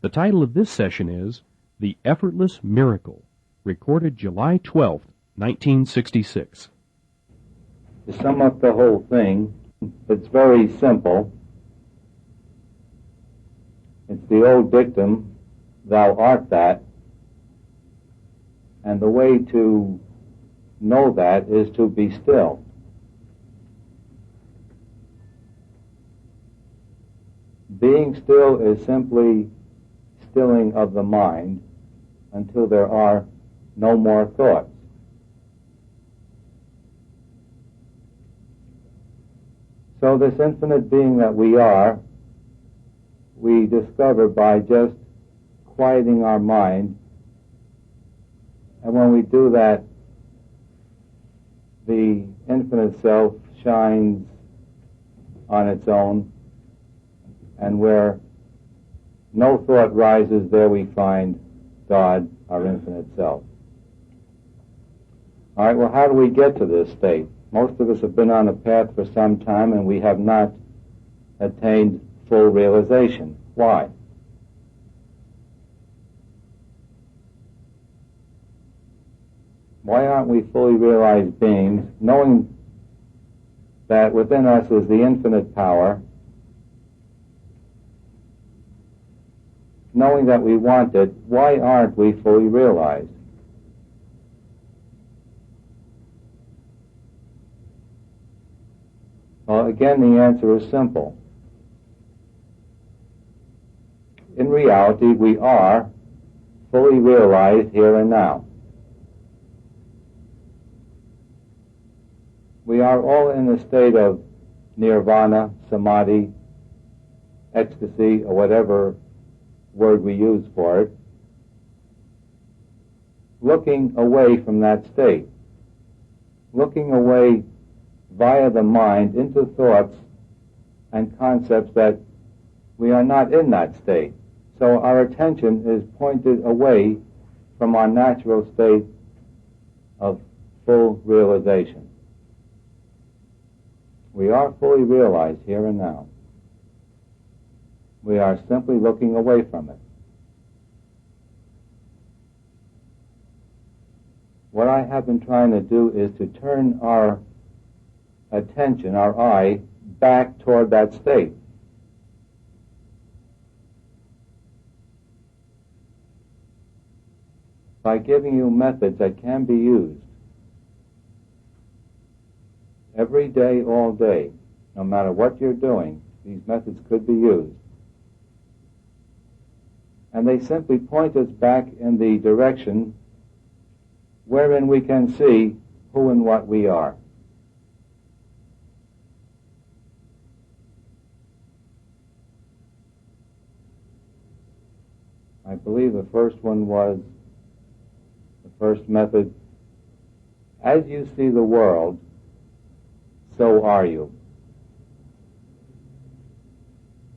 The title of this session is The Effortless Miracle, recorded July 12th, 1966. To sum up the whole thing, it's very simple. It's the old dictum, thou art that, and the way to know that is to be still. Being still is simply stilling of the mind until there are no more thoughts. So this infinite being that we are, we discover by just quieting our mind, and when we do that, the infinite self shines on its own, and where no thought rises, there we find God, our infinite self. All right, well, how do we get to this state? Most of us have been on a path for some time, and we have not attained full realization. Why? Why aren't we fully realized beings, knowing that within us is the infinite power, knowing that we want it, why aren't we fully realized? Well, again, the answer is simple. In reality, we are fully realized here and now. We are all in a state of nirvana, samadhi, ecstasy, or whatever word we use for it, looking away from that state, looking away via the mind into thoughts and concepts that we are not in that state. So our attention is pointed away from our natural state of full realization. We are fully realized here and now. We are simply looking away from it. What I have been trying to do is to turn our attention, our eye, back toward that state. By giving you methods that can be used every day, all day, no matter what you're doing, these methods could be used. And they simply point us back in the direction wherein we can see who and what we are. I believe the first one was, the first method, as you see the world, so are you.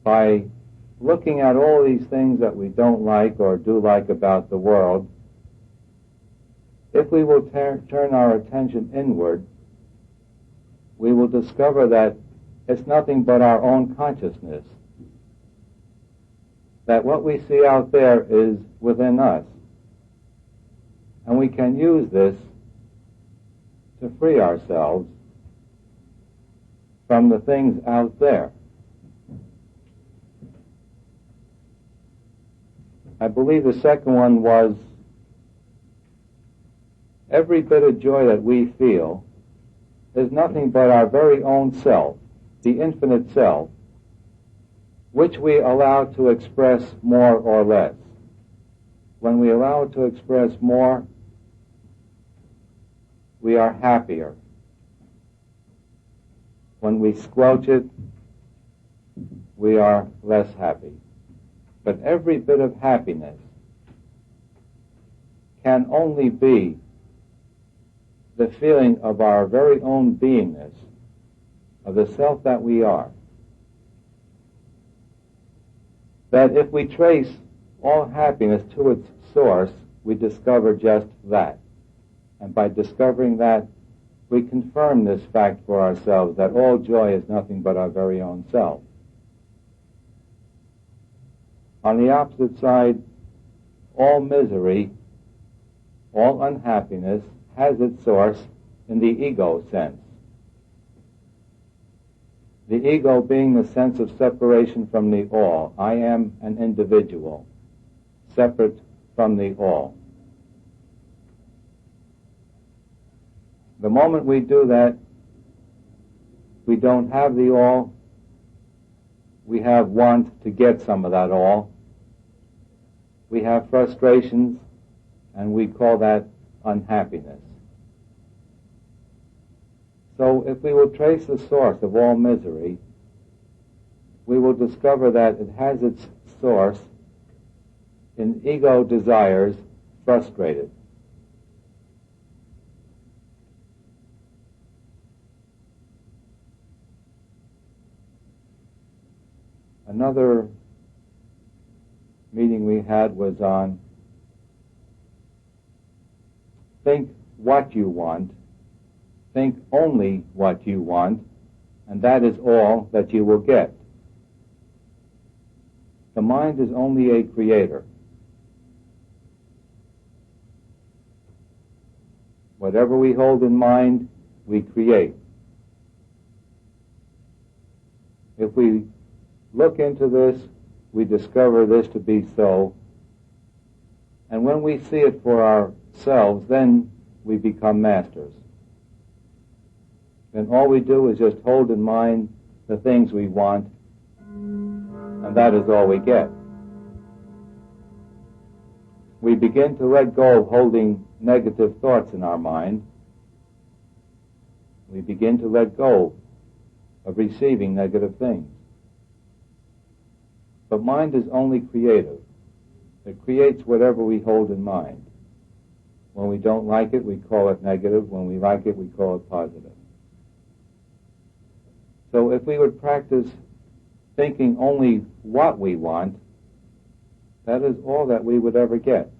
By looking at all these things that we don't like or do like about the world, if we will turn our attention inward, we will discover that it's nothing but our own consciousness, that what we see out there is within us. And we can use this to free ourselves from the things out there. I believe the second one was, every bit of joy that we feel is nothing but our very own self, the infinite self, which we allow to express more or less. When we allow it to express more, we are happier. When we squelch it, we are less happy. But every bit of happiness can only be the feeling of our very own beingness, of the self that we are. That if we trace all happiness to its source, we discover just that. And by discovering that, we confirm this fact for ourselves, that all joy is nothing but our very own self. On the opposite side, all misery, all unhappiness has its source in the ego sense. The ego being the sense of separation from the all. I am an individual, separate from the all. The moment we do that, we don't have the all. We have want to get some of that all. We have frustrations, and we call that unhappiness. So if we will trace the source of all misery, we will discover that it has its source in ego desires frustrated. Another meeting we had was on think what you want, think only what you want, and that is all that you will get. The mind is only a creator. Whatever we hold in mind, we create. If we look into this, we discover this to be so. And when we see it for ourselves, then we become masters. Then all we do is just hold in mind the things we want, and that is all we get. We begin to let go of holding negative thoughts in our mind. We begin to let go of receiving negative things. But mind is only creative. It creates whatever we hold in mind. When we don't like it, we call it negative. When we like it, we call it positive. So if we would practice thinking only what we want, that is all that we would ever get.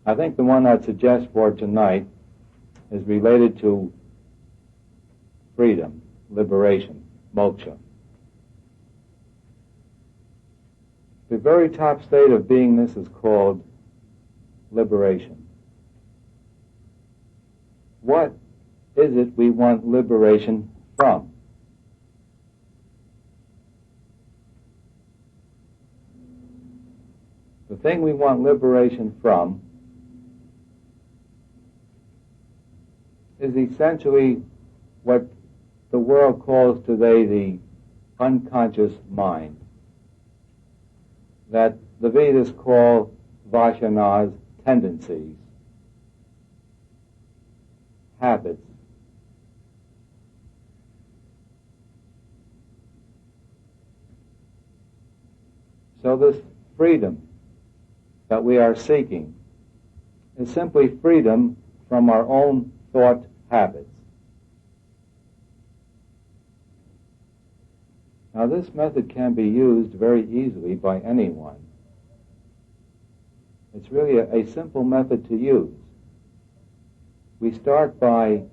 I think the one I'd suggest for tonight is related to freedom, liberation, moksha. The very top state of beingness is called liberation. What is it we want liberation from? The thing we want liberation from is essentially what the world calls today the unconscious mind, that the Vedas call vasanas, tendencies, habits. So this freedom that we are seeking is simply freedom from our own thought habits. Now this method can be used very easily by anyone. It's really a simple method to use. We start by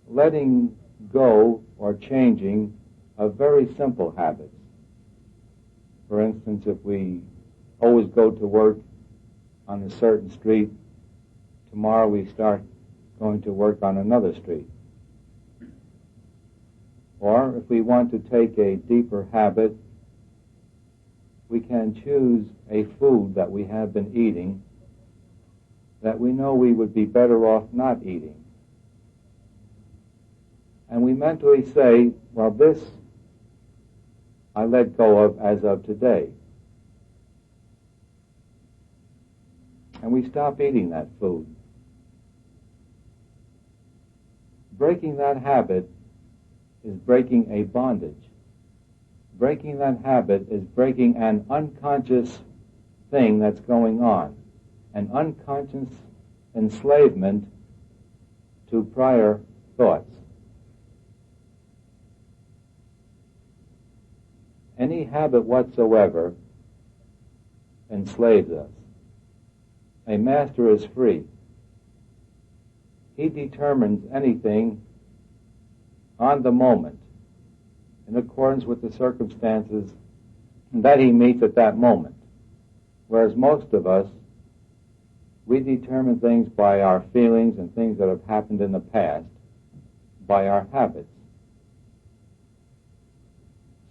letting go or changing of very simple habits. For instance, if we always go to work on a certain street, tomorrow we start going to work on another street. Or if we want to take a deeper habit, we can choose a food that we have been eating that we know we would be better off not eating. And we mentally say, well, this I let go of as of today. And we stop eating that food. Breaking that habit is breaking a bondage. Breaking that habit is breaking an unconscious thing that's going on, an unconscious enslavement to prior thoughts. Any habit whatsoever enslaves us. A master is free. He determines anything on the moment. in accordance with the circumstances that he meets at that moment. Whereas most of us, we determine things by our feelings and things that have happened in the past, by our habits.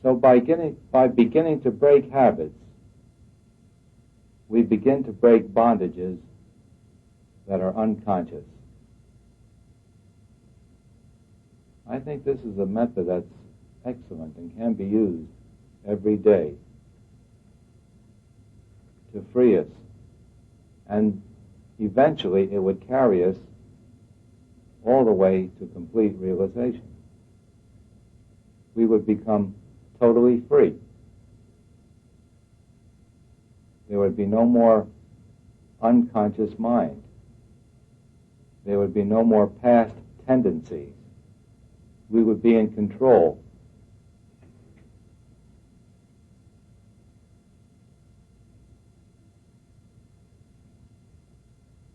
So by beginning to break habits, we begin to break bondages that are unconscious. I think this is a method that's excellent and can be used every day to free us. And eventually it would carry us all the way to complete realization. We would become totally free. There would be no more unconscious mind. There would be no more past tendencies. We would be in control.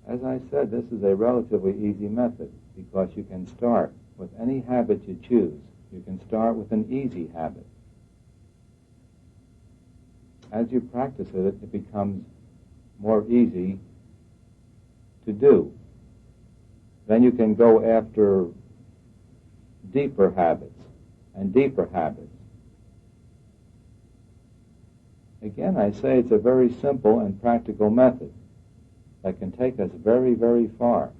As I said, this is a relatively easy method because you can start with any habit you choose. You can start with an easy habit. As you practice it, it becomes more easy to do. Then you can go after deeper habits and deeper habits. Again, I say it's a very simple and practical method that can take us very, very far.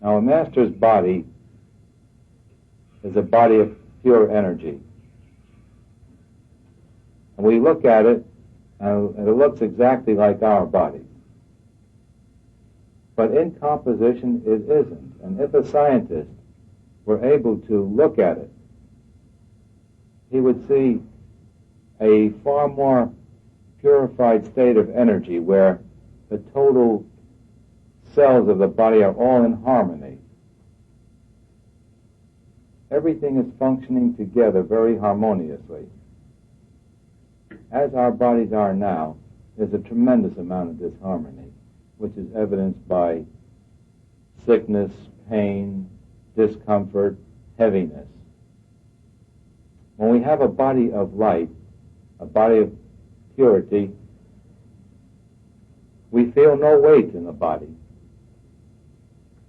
Now, a master's body is a body of pure energy. And we look at it, and it looks exactly like our body. But in composition, it isn't. And if a scientist were able to look at it, he would see a far more purified state of energy where the total cells of the body are all in harmony. Everything is functioning together very harmoniously. As our bodies are now, there's a tremendous amount of disharmony, which is evidenced by sickness, pain, discomfort, heaviness. When we have a body of light, a body of purity, we feel no weight in the body.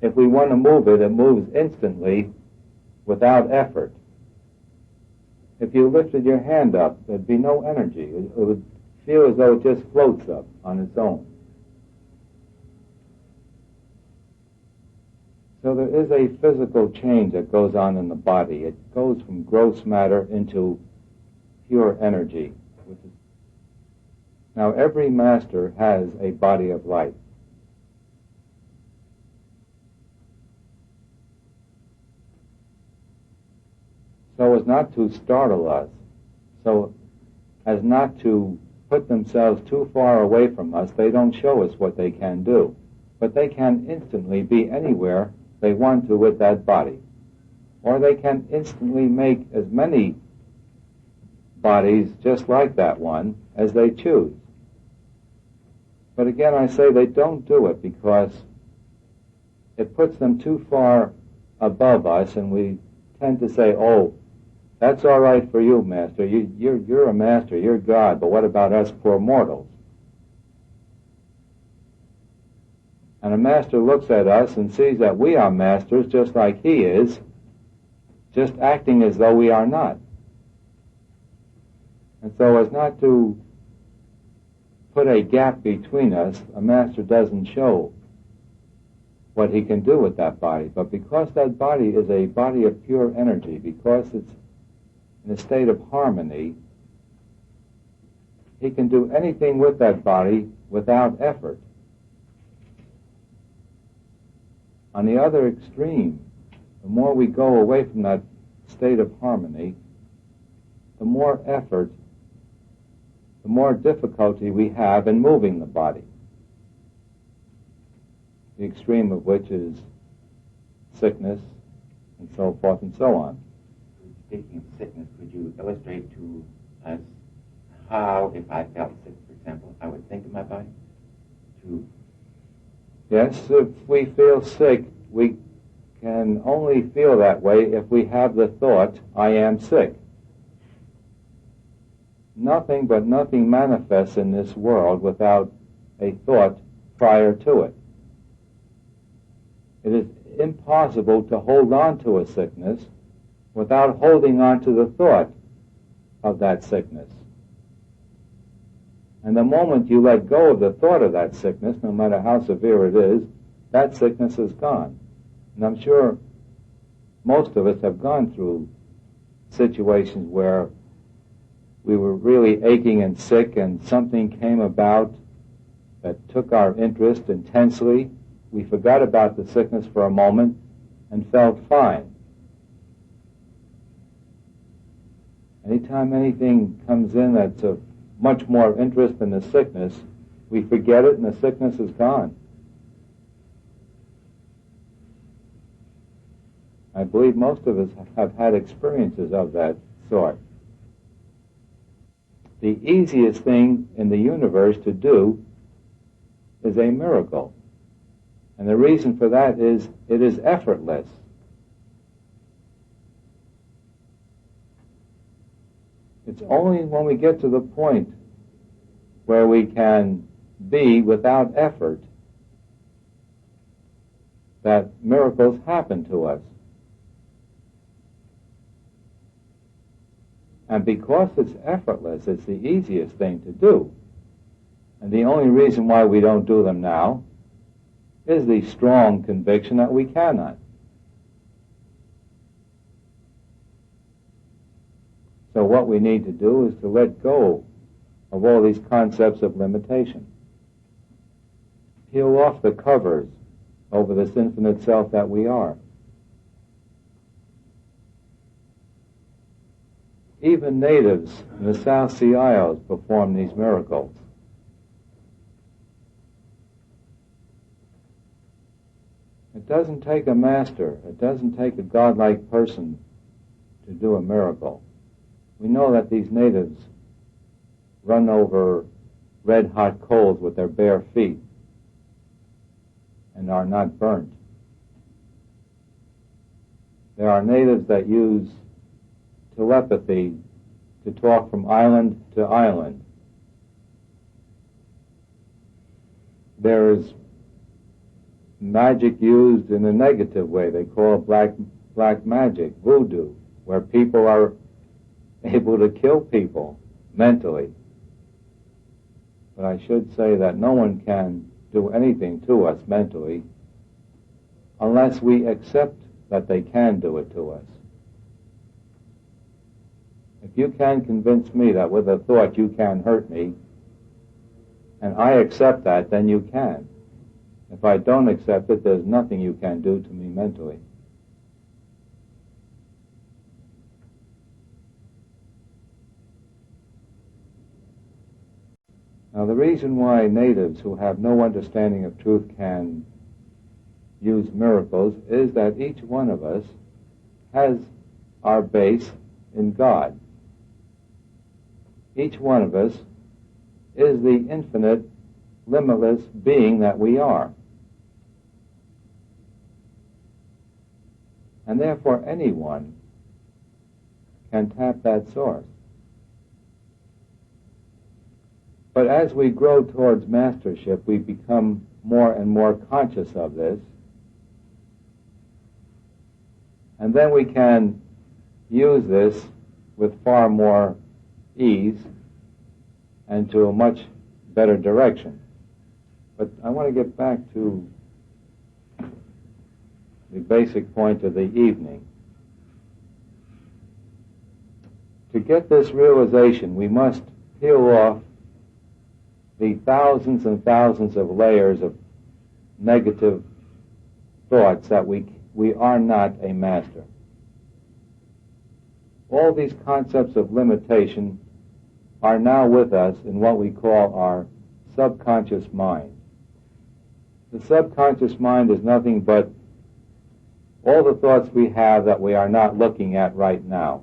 If we want to move it, it moves instantly without effort. If you lifted your hand up, there'd be no energy. It would feel as though it just floats up on its own. So there is a physical change that goes on in the body. It goes from gross matter into pure energy. Now, every master has a body of light. So as not to startle us, so as not to put themselves too far away from us, they don't show us what they can do. But they can instantly be anywhere they want to with that body. Or they can instantly make as many bodies just like that one as they choose. But again, I say they don't do it because it puts them too far above us, and we tend to say, oh, that's all right for you, Master. You're a master, you're God, but what about us poor mortals? And a master looks at us and sees that we are masters just like he is, just acting as though we are not. And so as not to put a gap between us, a master doesn't show what he can do with that body. But because that body is a body of pure energy, because it's in a state of harmony, he can do anything with that body without effort. On the other extreme, the more we go away from that state of harmony, the more effort, the more difficulty we have in moving the body. The extreme of which is sickness, and so forth and so on. Speaking of sickness, could you illustrate to us how, if I felt sick, for example, I would think of my body? Yes, if we feel sick, we can only feel that way if we have the thought, I am sick. Nothing but nothing manifests in this world without a thought prior to it. It is impossible to hold on to a sickness without holding on to the thought of that sickness. And the moment you let go of the thought of that sickness, no matter how severe it is, that sickness is gone. And I'm sure most of us have gone through situations where we were really aching and sick and something came about that took our interest intensely. We forgot about the sickness for a moment and felt fine. Anytime anything comes in that's of much more interest than the sickness, we forget it and the sickness is gone. I believe most of us have had experiences of that sort. The easiest thing in the universe to do is a miracle. And the reason for that is it is effortless. It's only when we get to the point where we can be without effort that miracles happen to us. And because it's effortless, it's the easiest thing to do. And the only reason why we don't do them now is the strong conviction that we cannot. So what we need to do is to let go of all these concepts of limitation. Peel off the covers over this infinite self that we are. Even natives in the South Sea Isles perform these miracles. It doesn't take a master, it doesn't take a godlike person to do a miracle. We know that these natives run over red-hot coals with their bare feet and are not burnt. There are natives that use telepathy to talk from island to island. There is magic used in a negative way. They call it black magic, voodoo, where people are able to kill people mentally. But I should say that no one can do anything to us mentally unless we accept that they can do it to us. If you can convince me that with a thought you can hurt me, and I accept that, then you can. If I don't accept it, there's nothing you can do to me mentally. Now, the reason why natives who have no understanding of truth can use miracles is that each one of us has our base in God. Each one of us is the infinite, limitless being that we are. And therefore anyone can tap that source. But as we grow towards mastership, we become more and more conscious of this. And then we can use this with far more ease and to a much better direction. But I want to get back to the basic point of the evening. To get this realization, we must peel off the thousands and thousands of layers of negative thoughts that we are not a master. All these concepts of limitation are now with us in what we call our subconscious mind. The subconscious mind is nothing but all the thoughts we have that we are not looking at right now.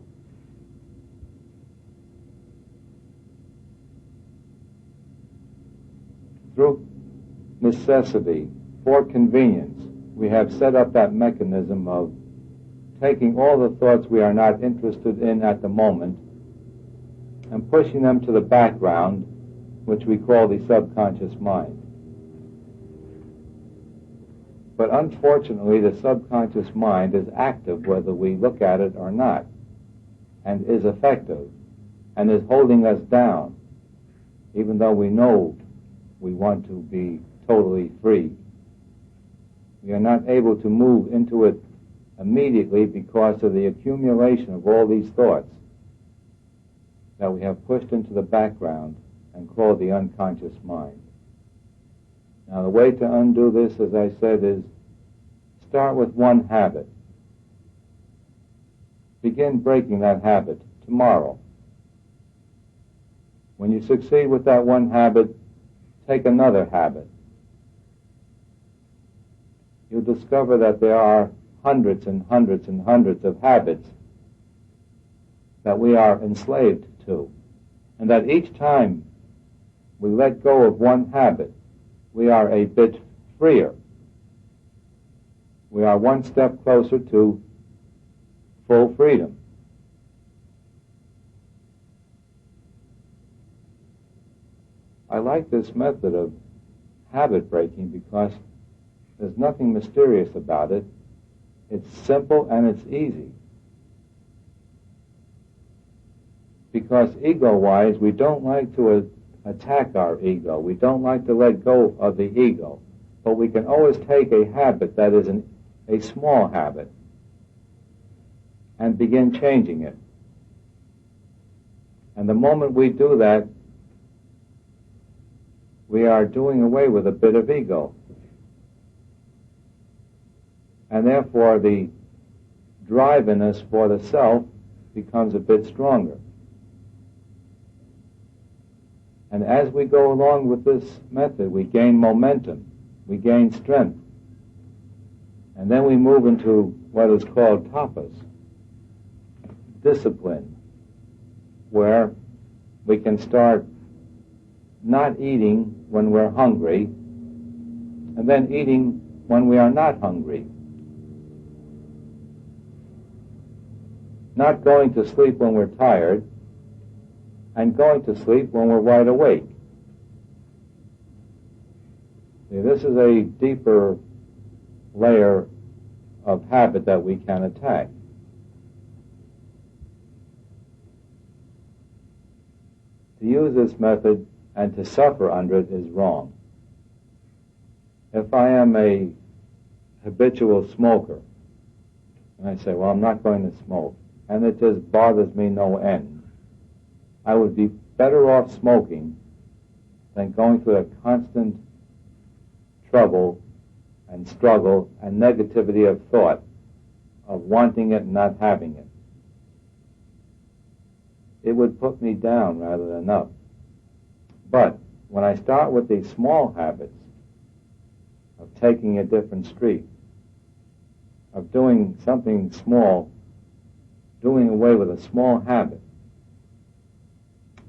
Through necessity, for convenience, we have set up that mechanism of taking all the thoughts we are not interested in at the moment and pushing them to the background, which we call the subconscious mind. But unfortunately, the subconscious mind is active whether we look at it or not, and is effective, and is holding us down, even though we know we want to be totally free. We are not able to move into it immediately because of the accumulation of all these thoughts that we have pushed into the background and called the unconscious mind. Now, the way to undo this, as I said, is start with one habit. Begin breaking that habit tomorrow. When you succeed with that one habit, take another habit. You'll discover that there are hundreds and hundreds and hundreds of habits that we are enslaved to, and that each time we let go of one habit, we are a bit freer. We are one step closer to full freedom. I like this method of habit breaking because there's nothing mysterious about it. It's simple and it's easy. Because ego-wise, we don't like to attack our ego. We don't like to let go of the ego. But we can always take a habit that is a small habit and begin changing it. And the moment we do that, we are doing away with a bit of ego. And therefore the drive in us for the self becomes a bit stronger. And as we go along with this method, we gain momentum, we gain strength. And then we move into what is called tapas, discipline, where we can start not eating when we're hungry, and then eating when we are not hungry. Not going to sleep when we're tired, and going to sleep when we're wide awake. See, this is a deeper layer of habit that we can attack. To use this method and to suffer under it is wrong. If I am a habitual smoker, and I say, well, I'm not going to smoke, and it just bothers me no end, I would be better off smoking than going through a constant trouble and struggle and negativity of thought, of wanting it and not having it. It would put me down rather than up. But when I start with these small habits of taking a different street, of doing something small, doing away with a small habit,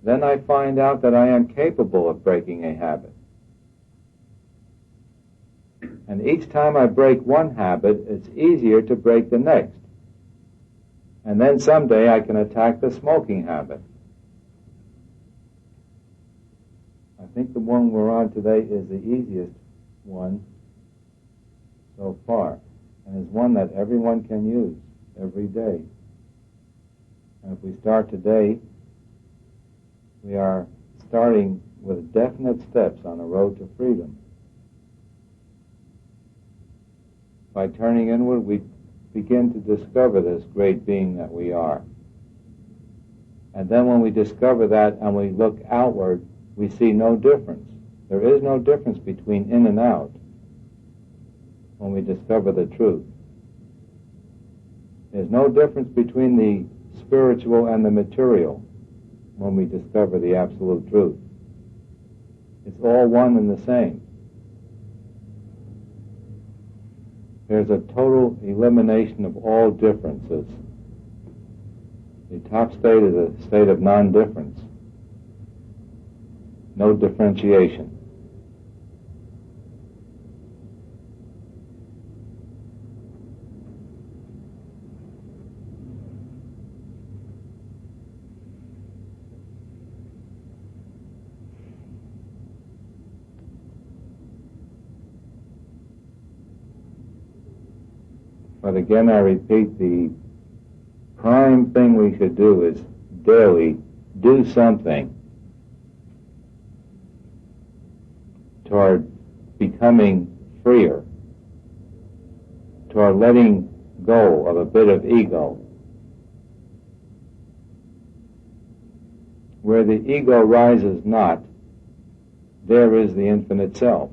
then I find out that I am capable of breaking a habit. And each time I break one habit, it's easier to break the next. And then someday I can attack the smoking habit. I think the one we're on today is the easiest one so far, and is one that everyone can use every day. And if we start today, we are starting with definite steps on a road to freedom. By turning inward, we begin to discover this great being that we are. And then when we discover that and we look outward, we see no difference. There is no difference between in and out when we discover the truth. There's no difference between the spiritual and the material when we discover the absolute truth. It's all one and the same. There's a total elimination of all differences. The top state is a state of non-difference. No differentiation. But again, I repeat, the prime thing we should do is daily do something toward becoming freer, toward letting go of a bit of ego. Where the ego rises not, there is the infinite self.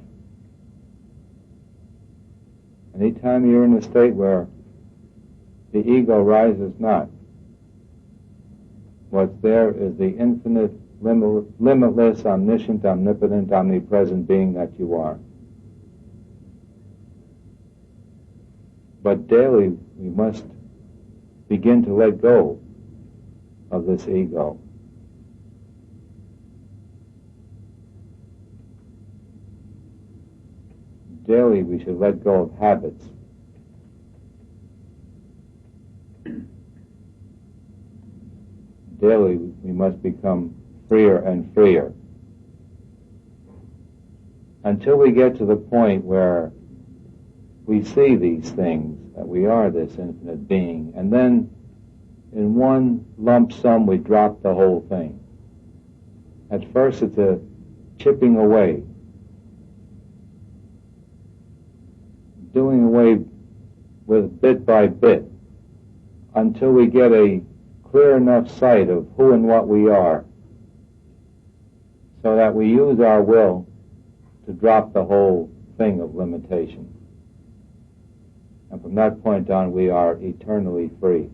Anytime you're in a state where the ego rises not, what's there is the infinite, limitless, omniscient, omnipotent, omnipresent being that you are. But daily we must begin to let go of this ego. Daily we should let go of habits. Daily we must become freer and freer until we get to the point where we see these things, that we are this infinite being, and then in one lump sum we drop the whole thing. At first it's a chipping away, doing away with bit by bit, until we get a clear enough sight of who and what we are, so that we use our will to drop the whole thing of limitation. And from that point on, we are eternally free.